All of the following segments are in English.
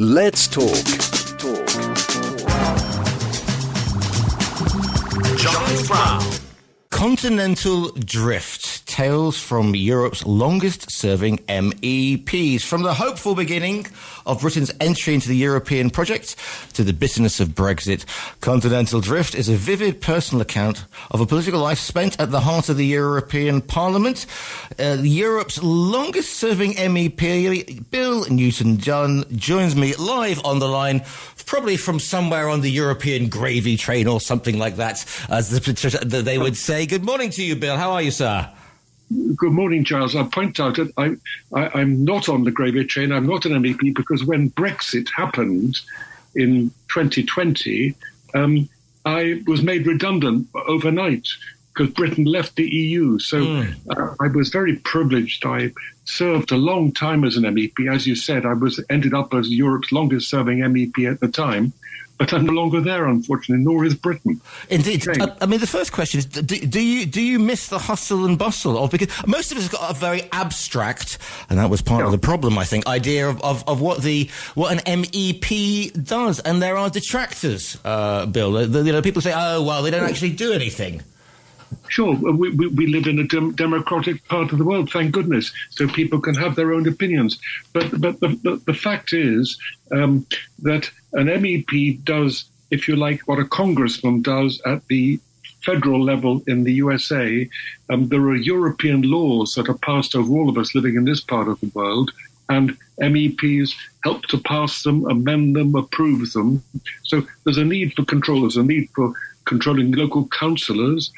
Let's talk. Giles Brown. Continental drift. Tales from Europe's longest-serving MEPs. From the hopeful beginning of Britain's entry into the European project to the bitterness of Brexit, Continental drift is a vivid personal account of a political life spent at the heart of the European Parliament. Europe's longest-serving MEP, Bill Newton-Dunn, joins me live on the line, probably from somewhere on the European gravy train or something like that, as they would say. Good morning to you, Bill. How are you, sir? Good morning, Giles. I'll point out that I'm not on the gravy train. I'm not an MEP because when Brexit happened in 2020, I was made redundant overnight because Britain left the EU. So I was very privileged. I served a long time as an MEP. As you said, I ended up as Europe's longest-serving MEP at the time. But I'm no longer there, unfortunately, nor is Britain. Indeed. I mean, the first question is, do you miss the hustle and bustle? Because most of us have got a very abstract, and that was part of the problem, I think, idea of what an MEP does. And there are detractors, Bill. People say, oh, well, they don't actually do anything. Sure, we live in a democratic part of the world, thank goodness, so people can have their own opinions. But the fact is that an MEP does, if you like, what a congressman does at the federal level in the USA. There are European laws that are passed over all of us living in this part of the world, and MEPs help to pass them, amend them, approve them. So there's a need for control. There's a need for controlling local councillors,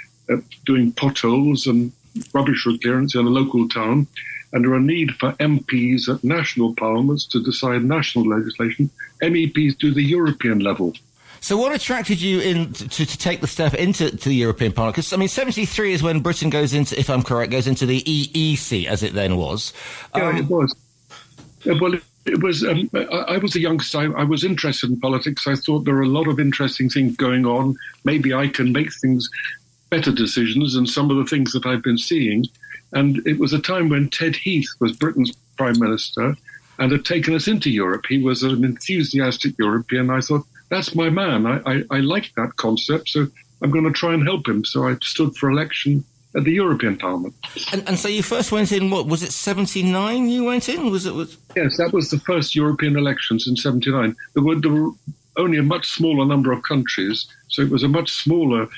doing potholes and rubbish clearance in a local town, and there are a need for MPs at national parliaments to decide national legislation. MEPs do the European level. So what attracted you to take the step into the European Parliament? Because, I mean, 73 is when Britain goes into, if I'm correct, goes into the EEC, as it then was. Yeah, it was. Well, it was. I was a youngster. I was interested in politics. I thought there were a lot of interesting things going on. Maybe I can make better decisions than some of the things that I've been seeing. And it was a time when Ted Heath was Britain's Prime Minister and had taken us into Europe. He was an enthusiastic European. I thought, that's my man. I like that concept, so I'm going to try and help him. So I stood for election at the European Parliament. And so you first went in, what, was it 79 you went in? Yes, that was the first European elections in 79. There were only a much smaller number of countries, so it was a much smaller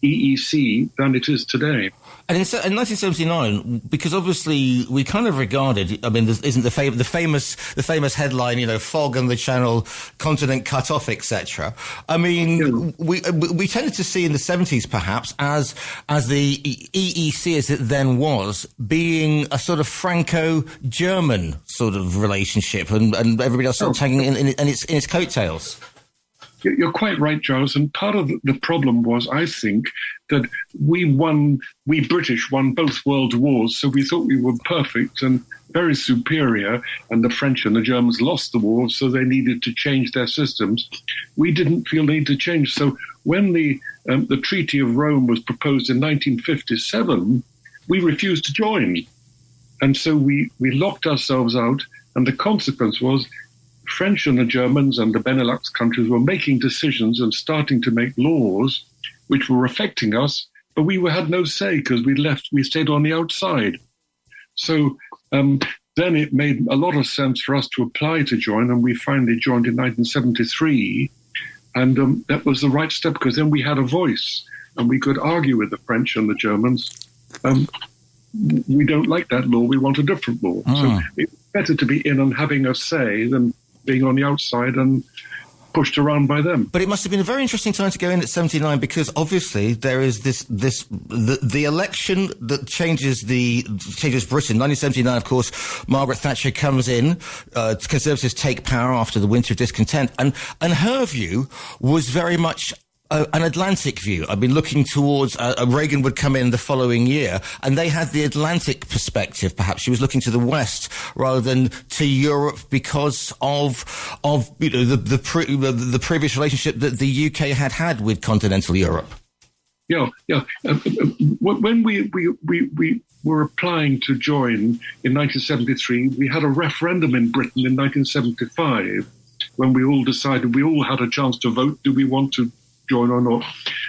EEC than it is today. And in 1979, because obviously we kind of regarded, I mean, isn't the famous headline, fog on the channel, continent cut off, etc. I mean, we tended to see in the 70s perhaps as the EEC as it then was being a sort of Franco-German sort of relationship, and everybody else sort of tagging in its coattails. You're quite right, Giles. And part of the problem was, I think, that we British won both world wars, so we thought we were perfect and very superior, and the French and the Germans lost the war, so they needed to change their systems. We didn't feel the need to change. So when the Treaty of Rome was proposed in 1957, we refused to join. And so we locked ourselves out, and the consequence was French and the Germans and the Benelux countries were making decisions and starting to make laws which were affecting us, but we had no say because we stayed on the outside. So then it made a lot of sense for us to apply to join, and we finally joined in 1973. And that was the right step because then we had a voice and we could argue with the French and the Germans. We don't like that law, we want a different law. So it's better to be in and having a say than being on the outside and pushed around by them. But it must have been a very interesting time to go in at 79 because obviously there is the election that changes Britain. 1979, of course, Margaret Thatcher comes in, Conservatives take power after the winter of discontent, and her view was very much an Atlantic view. I've been looking towards Reagan would come in the following year, and they had the Atlantic perspective. Perhaps she was looking to the West rather than to Europe because of the previous relationship that the UK had with continental Europe. Yeah. When we were applying to join in 1973, we had a referendum in Britain in 1975. when we all decided, we all had a chance to vote, do we want to join or not?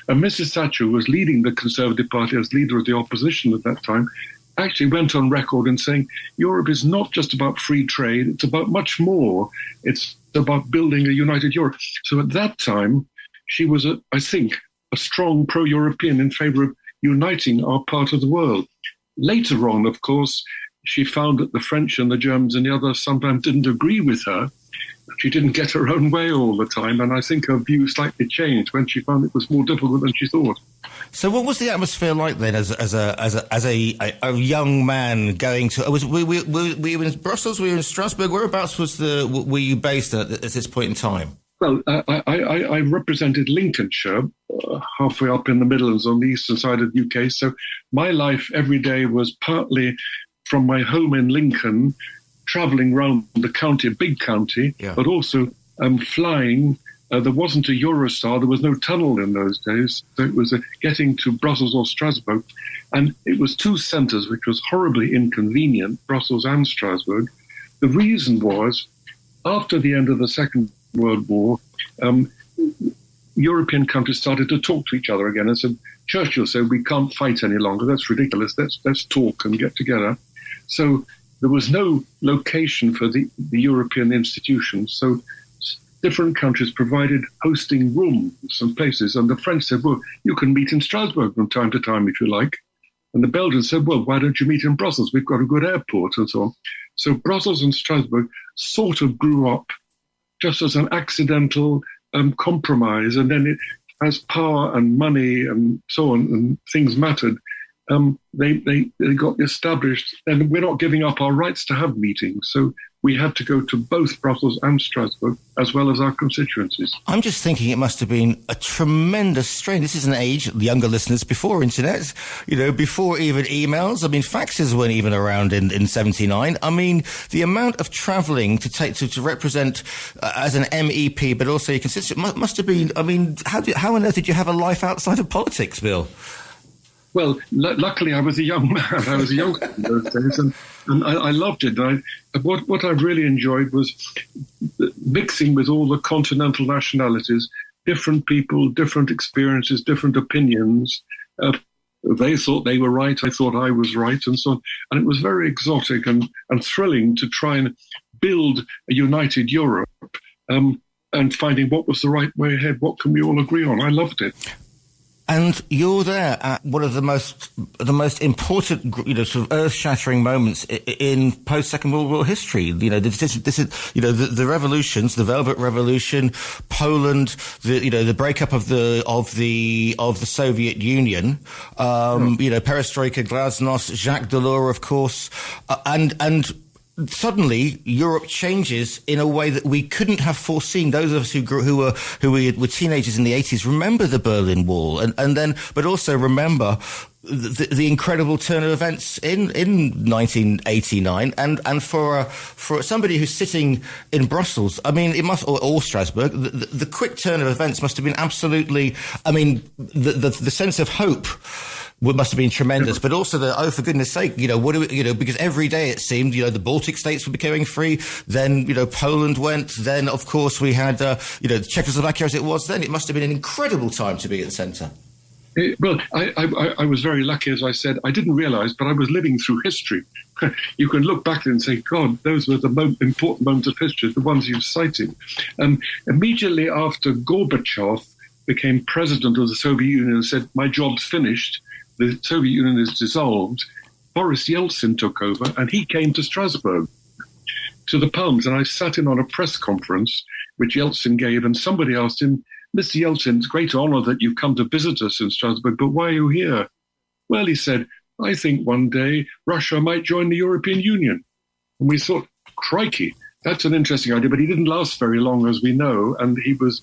And Mrs. Thatcher, who was leading the Conservative Party as leader of the opposition at that time, actually went on record in saying Europe is not just about free trade, it's about much more. It's about building a united Europe. So at that time, she was, I think, a strong pro-European in favour of uniting our part of the world. Later on, of course, she found that the French and the Germans and the others sometimes didn't agree with her. She didn't get her own way all the time, and I think her view slightly changed when she found it was more difficult than she thought. So, what was the atmosphere like then, as a young man going to? Were you in Brussels? Were you in Strasbourg? Whereabouts were you based at this point in time? Well, I represented Lincolnshire, halfway up in the Midlands on the eastern side of the UK. So my life every day was partly from my home in Lincoln, travelling around the county, a big county, but also flying. There wasn't a Eurostar. There was no tunnel in those days. So it was getting to Brussels or Strasbourg. And it was two centres, which was horribly inconvenient, Brussels and Strasbourg. The reason was, after the end of the Second World War, European countries started to talk to each other again. And so Churchill said, we can't fight any longer. That's ridiculous. Let's talk and get together. So there was no location for the European institutions. So different countries provided hosting rooms and places. And the French said, well, you can meet in Strasbourg from time to time if you like. And the Belgians said, well, why don't you meet in Brussels? We've got a good airport and so on. So Brussels and Strasbourg sort of grew up just as an accidental compromise. And then as power and money and so on and things mattered, they got established, and we're not giving up our rights to have meetings. So we had to go to both Brussels and Strasbourg, as well as our constituencies. I'm just thinking it must have been a tremendous strain. This is an age, younger listeners, before internet, before even emails. I mean, faxes weren't even around in 79. I mean, the amount of travelling to represent as an MEP, but also your constituent, must have been, I mean, how on earth did you have a life outside of politics, Bill? Well, luckily I was a young man. I was a youngster in those days, and I loved it. What I really enjoyed was mixing with all the continental nationalities, different people, different experiences, different opinions. They thought they were right, I thought I was right, and so on. And it was very exotic and thrilling to try and build a united Europe and finding what was the right way ahead, what can we all agree on. I loved it. And you're there at one of the most important, sort of earth-shattering moments in post-Second World War history. This is, the revolutions, the Velvet Revolution, Poland, the breakup of the Soviet Union, Perestroika, Glasnost, Jacques Delors, of course, and suddenly Europe changes in a way that we couldn't have foreseen. Those of us who were teenagers in the 80s remember the Berlin Wall, and then, but also remember the incredible turn of events in 1989, and for somebody who's sitting in Brussels, I mean, it must, or Strasbourg, the quick turn of events must have been absolutely, I mean, the sense of hope must have been tremendous, but also for goodness sake, because every day it seemed, the Baltic states were becoming free, then, Poland went, then of course we had, Czechoslovakia as it was then. It must have been an incredible time to be at the centre. Well, I was very lucky, as I said. I didn't realise, but I was living through history. You can look back and say, God, those were the important moments of history, the ones you've cited. Immediately after Gorbachev became president of the Soviet Union and said, my job's finished, the Soviet Union is dissolved, Boris Yeltsin took over, and he came to Strasbourg, to the Palms. And I sat in on a press conference, which Yeltsin gave, and somebody asked him, Mr. Yeltsin, it's a great honour that you've come to visit us in Strasbourg, but why are you here? Well, he said, I think one day Russia might join the European Union. And we thought, crikey, that's an interesting idea, but he didn't last very long, as we know, and he was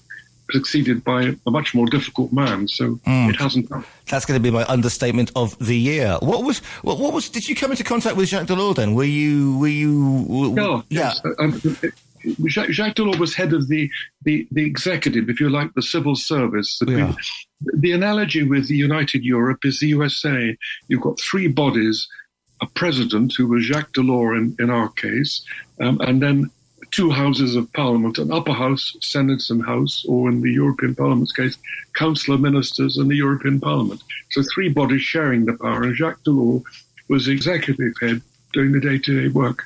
succeeded by a much more difficult man, so it hasn't done. That's going to be my understatement of the year. What was? Did you come into contact with Jacques Delors then? Were you? No, yeah. Yes. Jacques Delors was head of the executive, if you like, the civil service. The analogy with the United Europe is the USA. You've got three bodies: a president, who was Jacques Delors in our case, and then two houses of parliament, an upper house, Senate and House, or in the European Parliament's case, Council of Ministers and the European Parliament. So three bodies sharing the power, and Jacques Delors was the executive head doing the day-to-day work.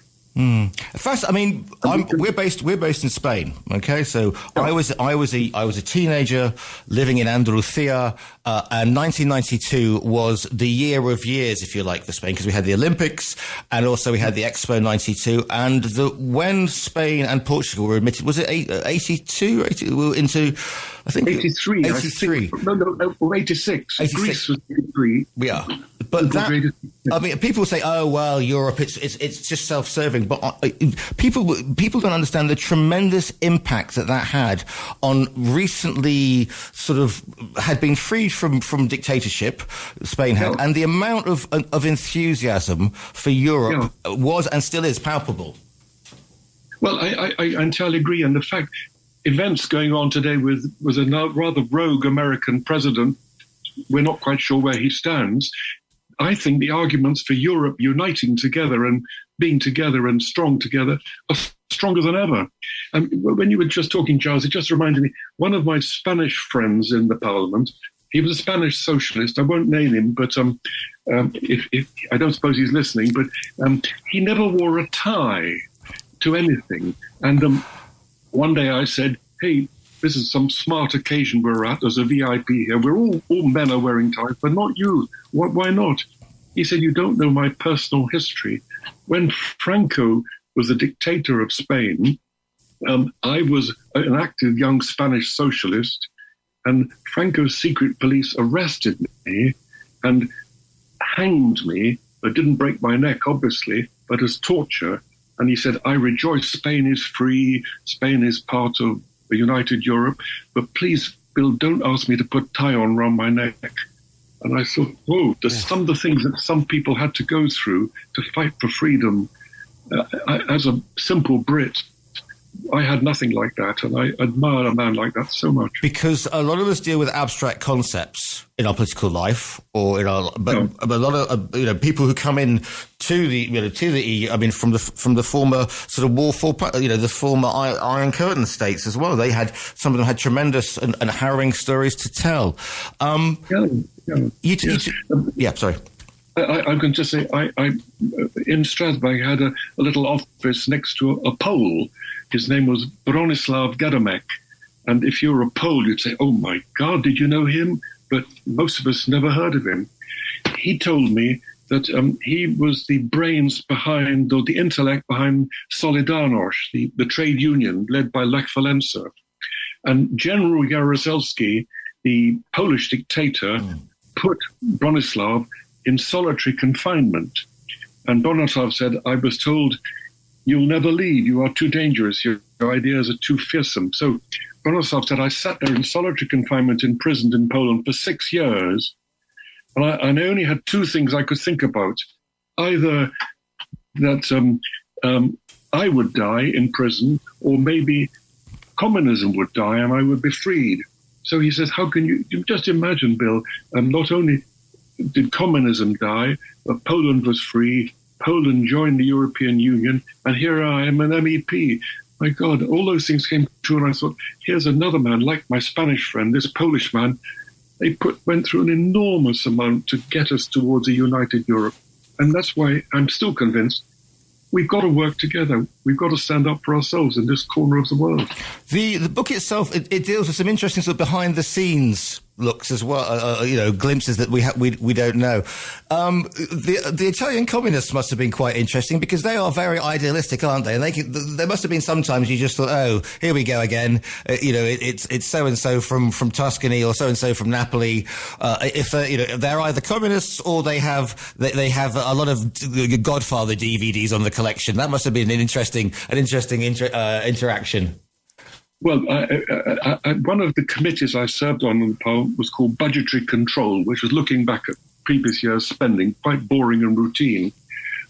First, I mean, we're based in Spain. Okay, so I was a teenager living in Andalusia, and 1992 was the year of years, if you like, for Spain, because we had the Olympics and also we had the Expo '92. And when Spain and Portugal were admitted, was it 82? Into, I think 83. 83. No, 86. 86. Greece was 83. Yeah. But that, I mean, people say, "Oh well, Europe, it's just self-serving." But people don't understand the tremendous impact that had on recently sort of had been freed from dictatorship, Spain had, and the amount of enthusiasm for Europe was and still is palpable. Well, I entirely agree, and the fact events going on today with a now rather rogue American president, we're not quite sure where he stands. I think the arguments for Europe uniting together and being together and strong together are stronger than ever. And when you were just talking, Giles, it just reminded me, one of my Spanish friends in the parliament, he was a Spanish socialist. I won't name him, but if I don't suppose he's listening, but he never wore a tie to anything. And one day I said, "Hey, this is some smart occasion we're at. There's a VIP here. We're all men are wearing ties, but not you. Why not?" He said, "You don't know my personal history. When Franco was the dictator of Spain, I was an active young Spanish socialist, and Franco's secret police arrested me and hanged me, but didn't break my neck, obviously, but as torture. And he said, I rejoice Spain is free. Spain is part of a united Europe. But please, Bill, don't ask me to put tie on around my neck." And I thought, whoa, there's some of the things that some people had to go through to fight for freedom. As a simple Brit, I had nothing like that, and I admire a man like that so much. Because a lot of us deal with abstract concepts in our political life, or in our, but a lot of people who come in to the EU. I mean, from the former sort of warfare, the former Iron Curtain states as well. Some of them had tremendous and harrowing stories to tell. Sorry. I'm going to say, I in Strasbourg had a little office next to a Pole. His name was Bronislaw Gadamek. And if you're a Pole, you'd say, "Oh my God, did you know him?" But most of us never heard of him. He told me that he was the brains behind, or the intellect behind Solidarność, the trade union led by Lech Walesa. And General Jaruzelski, the Polish dictator, put Bronislaw in solitary confinement. And Bronislaw said, "I was told, you'll never leave. You are too dangerous. Your ideas are too fearsome." So Bronislaw said, "I sat there in solitary confinement, imprisoned in Poland for 6 years. And I only had two things I could think about. Either that I would die in prison, or maybe communism would die and I would be freed." So he says, how can you just imagine, Bill, not only did communism die, but Poland was free, Poland joined the European Union, and here I am an MEP. My God, all those things came true, and I thought, here's another man, like my Spanish friend, this Polish man. They went through an enormous amount to get us towards a united Europe. And that's why I'm still convinced we've got to work together. We've got to stand up for ourselves in this corner of the world. The book itself, it deals with some interesting sort of behind-the-scenes looks as well, glimpses that we don't know. The Italian communists must have been quite interesting, because they are very idealistic, aren't they? And there must have been sometimes you just thought, oh, here we go again. It's so and so from Tuscany, or so and so from Napoli. If they're either communists, or they have a lot of Godfather DVDs on the collection. That must have been an interesting interaction. Well, one of the committees I served on in Parliament was called Budgetary Control, which was looking back at previous year's spending, quite boring and routine.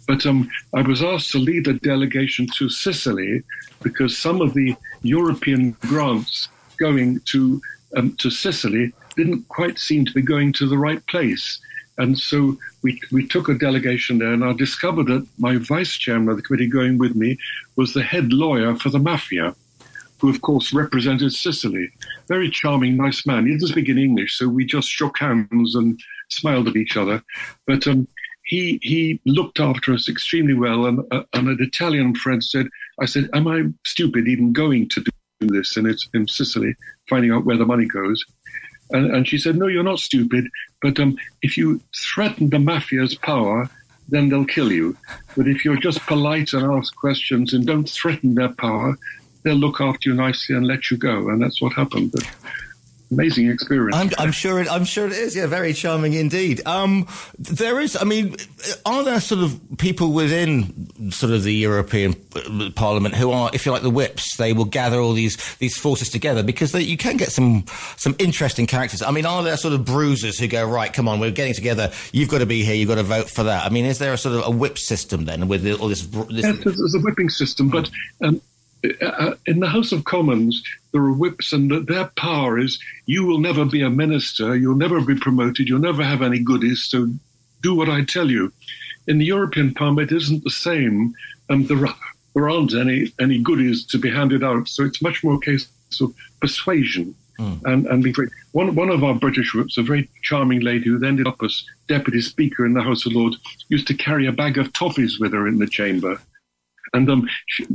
But I was asked to lead a delegation to Sicily, because some of the European grants going to Sicily didn't quite seem to be going to the right place. And so we took a delegation there, and I discovered that my vice chairman of the committee going with me was the head lawyer for the mafia, who, of course, represented Sicily. Very charming, nice man. He doesn't speak in English, so we just shook hands and smiled at each other. But he looked after us extremely well, and an Italian friend said, I said, am I stupid even going to do this in Sicily, finding out where the money goes? And she said, no, you're not stupid, but if you threaten the mafia's power, then they'll kill you. But if you're just polite and ask questions and don't threaten their power, they'll look after you nicely and let you go. And that's what happened. But amazing experience. I'm sure it is. Yeah, very charming indeed. There is, I mean, are there sort of people within sort of the European Parliament who are, if you like, the whips? They will gather all these forces together because you can get some interesting characters. I mean, are there sort of bruisers who go, right, come on, we're getting together. You've got to be here. You've got to vote for that. I mean, is there a sort of a whip system then with all this? Yes, there's a whipping system, but in the House of Commons, there are whips, and their power is you will never be a minister, you'll never be promoted, you'll never have any goodies, so do what I tell you. In the European Parliament, it isn't the same. There aren't any goodies to be handed out, so it's much more a case of persuasion and being great. One of our British whips, a very charming lady who ended up as Deputy Speaker in the House of Lords, used to carry a bag of toffees with her in the chamber. And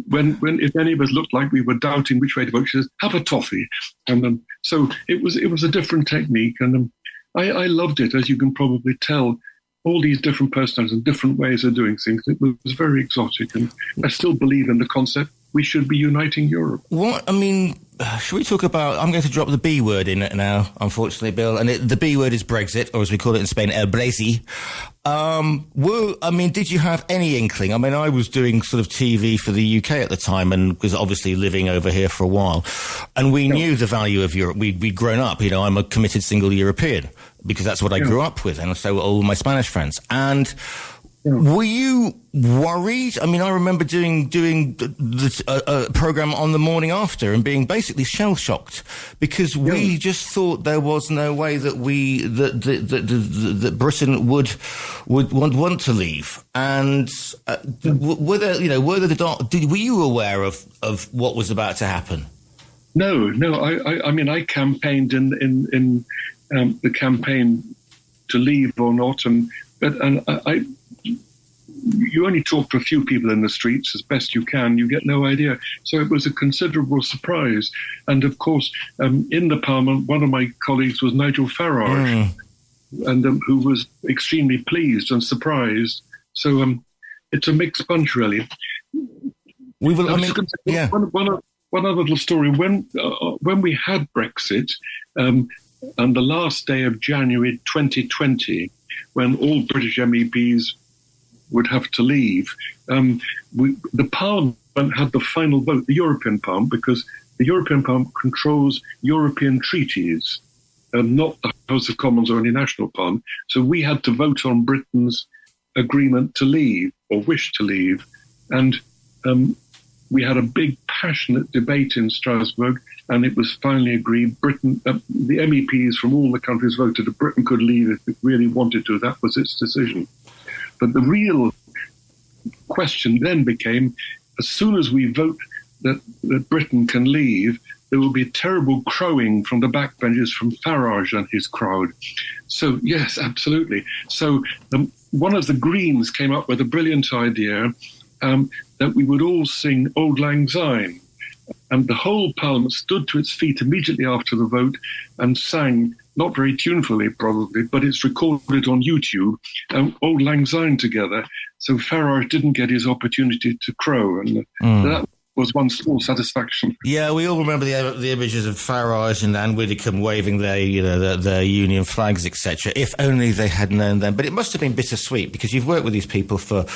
when if any of us looked like we were doubting which way to vote, she says, "Have a toffee." And so it was a different technique, and I loved it, as you can probably tell. All these different personalities and different ways of doing things. It was very exotic, and I still believe in the concept. We should be uniting Europe. What, I mean, should we talk about, I'm going to drop the B word in it now, unfortunately, Bill, and the B word is Brexit, or as we call it in Spain, el Brexit. I mean, did you have any inkling? I mean, I was doing sort of TV for the UK at the time and was obviously living over here for a while, and we knew the value of Europe. We'd grown up, I'm a committed single European, because that's what I grew up with, and so were all my Spanish friends. And were you worried? I mean, I remember doing a program on the morning after and being basically shell shocked because we just thought there was no way that that Britain would want to leave. And were you aware of what was about to happen? No. I mean, I campaigned in the campaign to leave or not, but you only talk to a few people in the streets as best you can. You get no idea. So it was a considerable surprise. And of course, in the Parliament, one of my colleagues was Nigel Farage, and who was extremely pleased and surprised. So it's a mixed bunch, really. One other little story. When we had Brexit, on the last day of January 2020, when all British MEPs would have to leave, the Parliament had the final vote, the European Parliament, because the European Parliament controls European treaties, not the House of Commons or any national parliament. So we had to vote on Britain's agreement to leave or wish to leave. And we had a big, passionate debate in Strasbourg, and it was finally agreed. Britain, the MEPs from all the countries voted that Britain could leave if it really wanted to. That was its decision. But the real question then became, as soon as we vote that Britain can leave, there will be terrible crowing from the backbenches from Farage and his crowd. So, yes, absolutely. So one of the Greens came up with a brilliant idea that we would all sing Auld Lang Syne. And the whole Parliament stood to its feet immediately after the vote and sang, not very tunefully probably, but it's recorded on YouTube, Auld Lang Syne together. So Farage didn't get his opportunity to crow, and that was one small satisfaction. Yeah, we all remember the images of Farage and Anne Widdecombe waving their union flags, etc. If only they had known then. But it must have been bittersweet because you've worked with these people for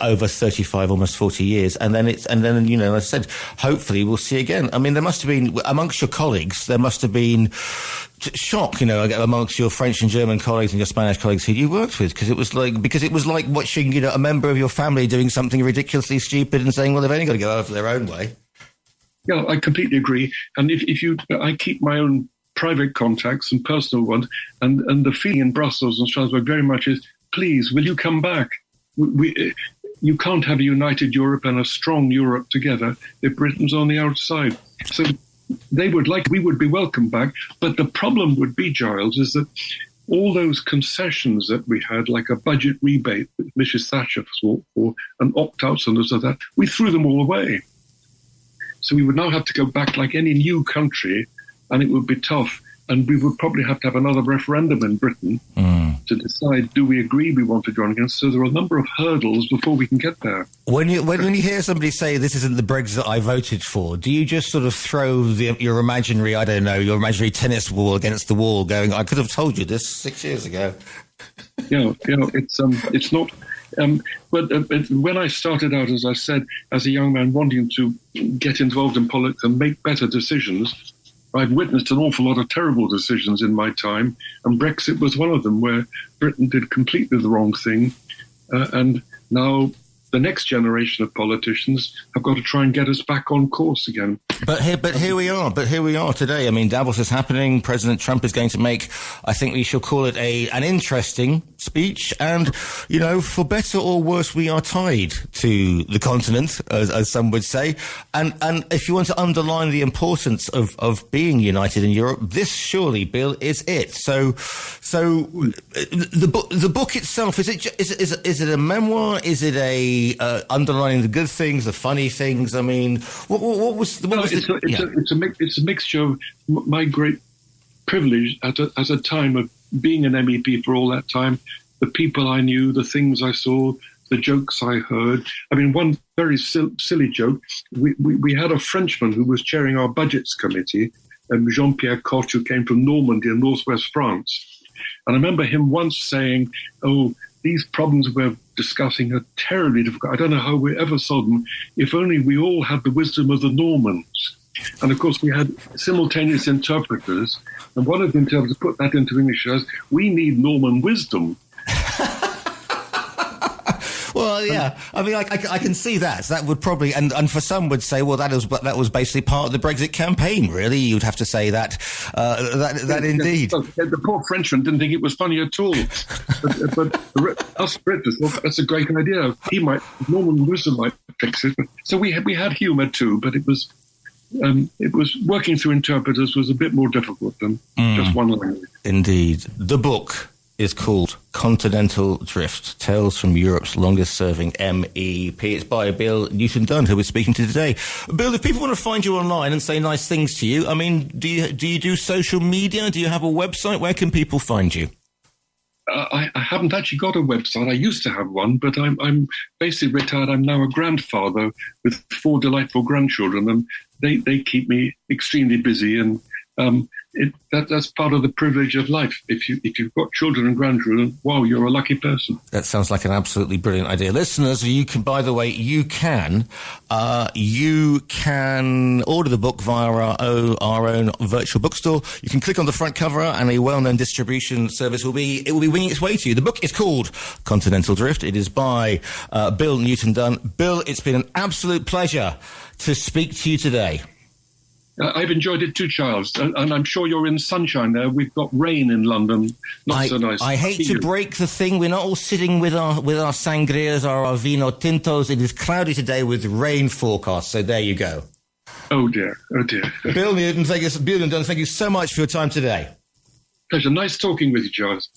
over 35, almost 40 years, and then as I said, hopefully we'll see again. I mean, there must have been amongst your colleagues, there must have been shock, amongst your French and German colleagues and your Spanish colleagues who you worked with, because it was like watching, a member of your family doing something ridiculously stupid and saying, well, they've only got to go over their own way. Yeah, I completely agree. And if I keep my own private contacts and personal ones. And the feeling in Brussels and Strasbourg very much is, please, will you come back? You can't have a united Europe and a strong Europe together if Britain's on the outside. So we would be welcome back. But the problem would be, Giles, is that all those concessions that we had, like a budget rebate that Mrs. Thatcher fought for, and opt-outs and so that, we threw them all away. So we would now have to go back like any new country, and it would be tough. And we would probably have to have another referendum in Britain to decide, do we agree we want to join again? So there are a number of hurdles before we can get there. When you hear somebody say this isn't the Brexit I voted for, do you just sort of throw your imaginary tennis ball against the wall going, I could have told you this 6 years ago? It's not... But when I started out, as I said, as a young man wanting to get involved in politics and make better decisions, I've witnessed an awful lot of terrible decisions in my time, and Brexit was one of them, where Britain did completely the wrong thing. And now the next generation of politicians have got to try and get us back on course again. But here we are today. I mean, Davos is happening. President Trump is going to make, I think we shall call it an interesting speech. And, for better or worse, we are tied to the continent, as some would say. And if you want to underline the importance of being united in Europe, this surely, Bill, is it. So the book itself, is it a memoir? Is it underlining the good things, the funny things? I mean, it's a mixture of my great privilege at a time of being an MEP for all that time, the people I knew, the things I saw, the jokes I heard. I mean, one very silly joke, we had a Frenchman who was chairing our budgets committee, Jean-Pierre Cotte, who came from Normandy in northwest France. And I remember him once saying, these problems we're discussing are terribly difficult. I don't know how we ever solve them. If only we all had the wisdom of the Normans. And of course, we had simultaneous interpreters. And one of the interpreters put that into English as, we need Norman wisdom. Well, yeah. I mean, I can see that. So that would probably, and for some would say, well, that was basically part of the Brexit campaign. Really, you'd have to say that. That indeed. The poor Frenchman didn't think it was funny at all. but us Brits thought that's a great idea. Norman wisdom might fix it. So we had humour too, but it was working through interpreters was a bit more difficult than just one language. Indeed, the book is called Continental Drift, Tales from Europe's Longest-Serving MEP. It's by Bill Newton-Dunn, who we're speaking to today. Bill, if people want to find you online and say nice things to you, I mean, do you do social media? Do you have a website? Where can people find you? I haven't actually got a website. I used to have one, but I'm basically retired. I'm now a grandfather with 4 delightful grandchildren, and they keep me extremely busy, and that's part of the privilege of life. If you've got children and grandchildren, wow, you're a lucky person. That sounds like an absolutely brilliant idea. Listeners, you can order the book via our own virtual bookstore. You can click on the front cover, and a well-known distribution service will be winging its way to you. The book is called Continental Drift. It is by Bill Newton-Dunn. Bill, it's been an absolute pleasure to speak to you today. I've enjoyed it too, Charles, and I'm sure you're in sunshine there. We've got rain in London. Not so nice. I hate to break the thing. We're not all sitting with our sangrias or our vino tintos. It is cloudy today with rain forecast, so there you go. Oh, dear. Bill Newton, thank you so much for your time today. Pleasure. Nice talking with you, Charles.